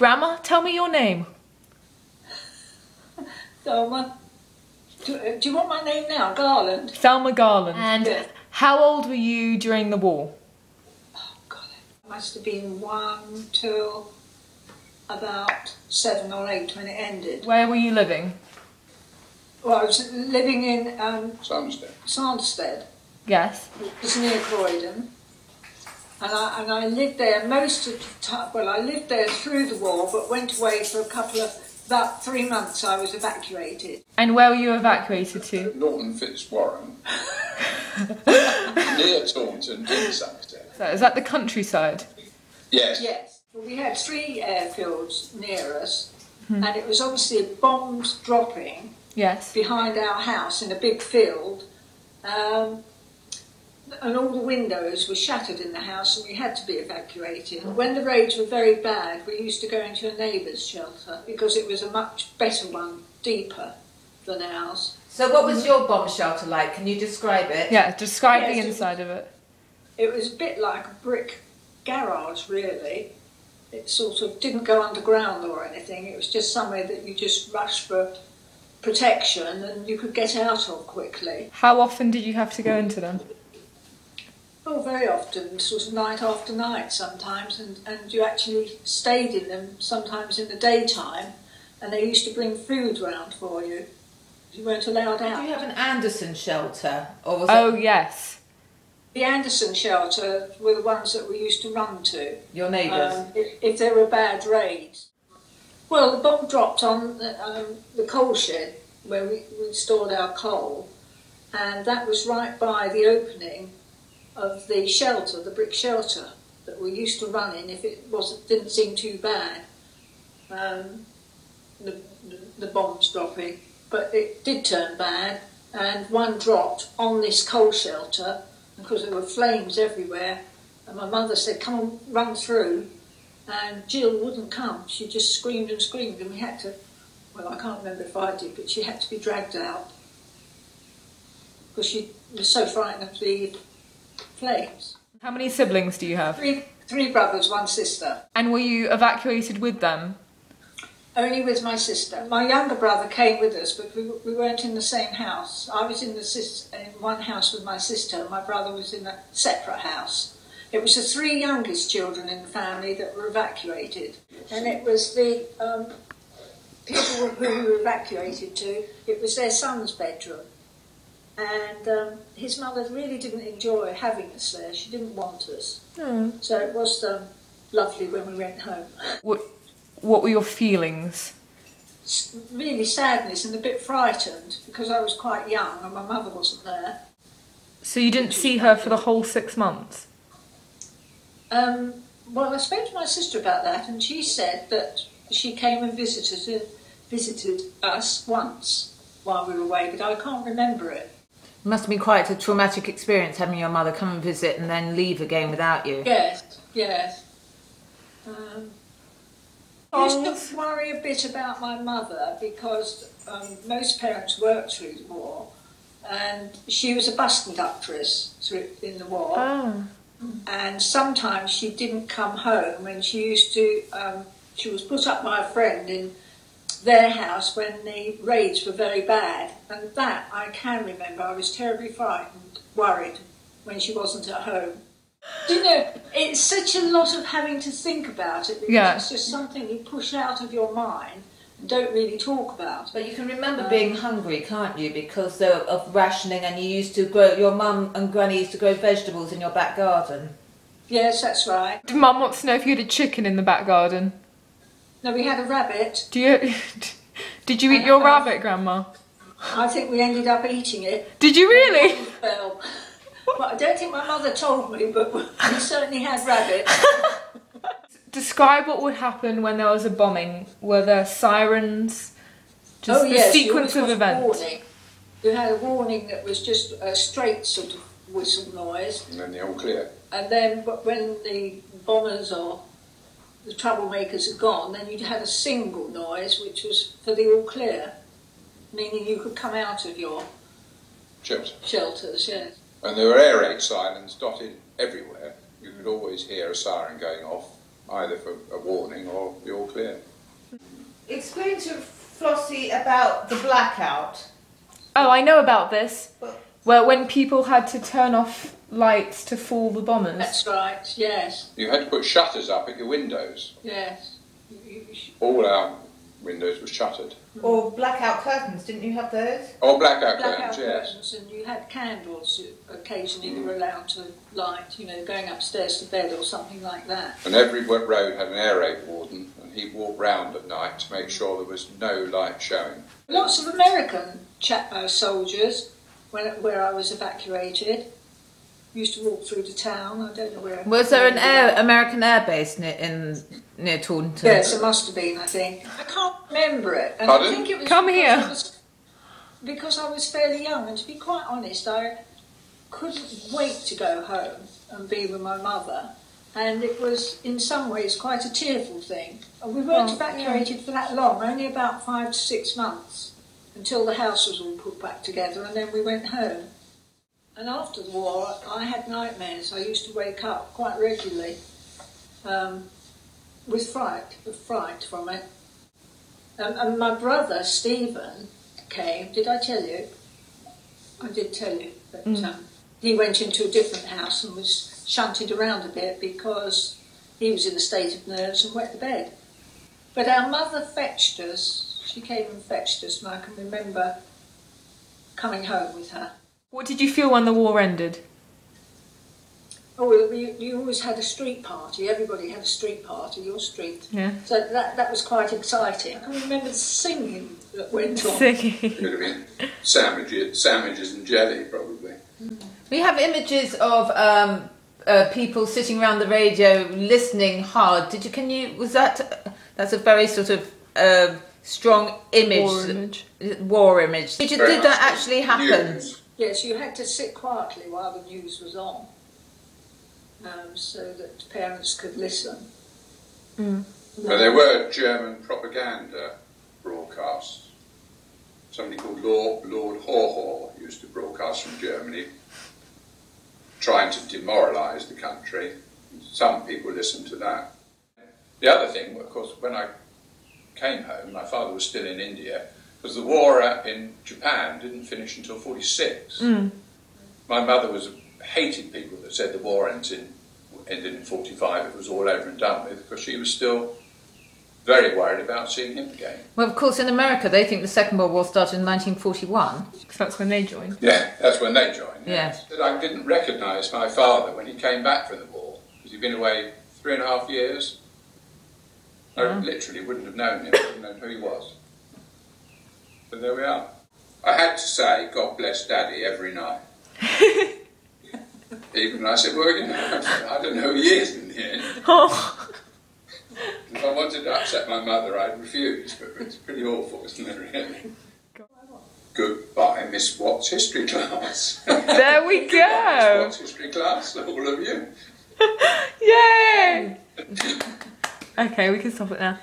Grandma, tell me your name. Thelma. Do you want my name now? Garland? Thelma Garland. And yeah. How old were you during the war? Oh, God. It must have been 1 till about 7 or 8 when it ended. Where were you living? Well, I was living in Sanderstead. Yes. It's near Croydon. And I lived there most of the time. Well, I lived there through the war, but went away for about 3 months. I was evacuated. And where were you evacuated to? Norton Fitzwarren. Near Taunton, in Sanderstead. So, is that the countryside? Yes. Yes. Well, we had 3 airfields near us, and it was obviously bombs dropping. Yes. Behind our house in a big field. And all the windows were shattered in the house and we had to be evacuated. When the raids were very bad, we used to go into a neighbour's shelter because it was a much better one, deeper than ours. So what was your bomb shelter like? Can you describe it? Yeah, describe the inside of it. It was a bit like a brick garage, really. It sort of didn't go underground or anything. It was just somewhere that you just rushed for protection and you could get out of quickly. How often did you have to go into them? Oh, very often, sort of night after night sometimes, and you actually stayed in them sometimes in the daytime, and they used to bring food round for you. You weren't allowed out. Did you have an Anderson shelter? Or was yes. The Anderson shelter were the ones that we used to run to. Your neighbours? If there were bad raids. Well, the bomb dropped on the coal shed where we stored our coal, and that was right by the opening of the shelter, the brick shelter that we used to run in if it didn't seem too bad, the bombs dropping. But it did turn bad, and one dropped on this coal shelter because there were flames everywhere, and my mother said, come on, run through, and Jill wouldn't come. She just screamed and screamed, and we had to, well, I can't remember if I did, but she had to be dragged out because she was so frightened of the flames. How many siblings do you have? Three brothers, 1 sister. And were you evacuated with them? Only with my sister. My younger brother came with us, but we weren't in the same house. I was in one house with my sister, my brother was in a separate house. It was the 3 youngest children in the family that were evacuated, and it was the people who we were evacuated to, it was their son's bedroom. And his mother really didn't enjoy having us there. She didn't want us. So it was lovely when we went home. What were your feelings? Really sadness and a bit frightened because I was quite young and my mother wasn't there. So you didn't see her for the whole 6 months? Well, I spoke to my sister about that, and she said that she came and visited us once while we were away, but I can't remember it. It must have been quite a traumatic experience having your mother come and visit and then leave again without you. Yes, yes. I used to worry a bit about my mother because most parents worked through the war, and she was a bus conductress in the war. Oh. And sometimes she didn't come home, and she used to, she was put up by a friend in their house when the raids were very bad, and that I can remember. I was terribly frightened, worried when she wasn't at home. You know, it's such a lot of having to think about it because it's just something you push out of your mind and don't really talk about. But you can remember being hungry, can't you, because of rationing, and you used to grow, your mum and granny used to grow vegetables in your back garden. Yes, that's right. Mum wants to know if you had a chicken in the back garden. No, we had a rabbit. Did you eat your rabbit, Grandma? I think we ended up eating it. Did you really? Well, I don't think my mother told me, but we certainly had rabbits. Describe what would happen when there was a bombing. Were there sirens? Just the sequence of events. You had a warning that was just a straight sort of whistle noise. And then the all clear. And then when the bombers or the troublemakers had gone, then you had a single noise, which was for the all clear, meaning you could come out of your shelters, yes. And there were air raid sirens dotted everywhere. You could always hear a siren going off either for a warning or the all clear. Explain to Flossie about the blackout. Oh, I know about this. Well, when people had to turn off lights to fool the bombers. That's right, yes. You had to put shutters up at your windows. Yes. All our windows were shuttered. Or blackout curtains, didn't you have those? Or blackout Blackout curtains, yes. curtains, and you had candles occasionally you were allowed to light, you know, going upstairs to bed or something like that. And every road had an air raid warden, and he walked round at night to make sure there was no light showing. Lots of American soldiers, where I was evacuated, used to walk through the town. I don't know where. Was there an American air base near Taunton? Yes, there must have been, I think. I can't remember it. And Pardon? I think it was Come here. because I was fairly young, and to be quite honest, I couldn't wait to go home and be with my mother. And it was, in some ways, quite a tearful thing. And we weren't evacuated for that long, only about 5 to 6 months, until the house was all put back together, and then we went home. And after the war, I had nightmares. I used to wake up quite regularly with fright from it. And my brother, Stephen, came. Did I tell you? I did tell you. But he went into a different house and was shunted around a bit because he was in a state of nerves and wet the bed. But our mother fetched us. She came and fetched us, and I can remember coming home with her. What did you feel when the war ended? Oh, you always had a street party. Everybody had a street party, your street. Yeah. So that was quite exciting. I can remember the singing that went on. Singing. It would have been sandwiches and jelly, probably. We have images of people sitting around the radio listening hard. That's a very sort of strong image. War image. Did that actually happen? News. Yes, you had to sit quietly while the news was on, so that parents could listen. But there were German propaganda broadcasts. Somebody called Lord Haw used to broadcast from Germany, trying to demoralise the country. Some people listened to that. The other thing, of course, when I came home, my father was still in India, because the war in Japan didn't finish until 1946. My mother hated people that said the war ended in 1945, it was all over and done with, because she was still very worried about seeing him again. Well, of course, in America, they think the Second World War started in 1941. Because that's when they joined. Yeah, that's when they joined. Yes. But I didn't recognise my father when he came back from the war, because he'd been away 3.5 years. I literally wouldn't have known him, wouldn't have known who he was. But there we are. I had to say, God bless Daddy, every night. Even when I said, well, you know, I don't know who he is in the end. Oh. If I wanted to upset my mother, I'd refuse, but it's pretty awful, isn't it, really? Goodbye, Miss Watts' history class. There we go. Miss Watts' history class, all of you. Yay! Okay, we can stop it now.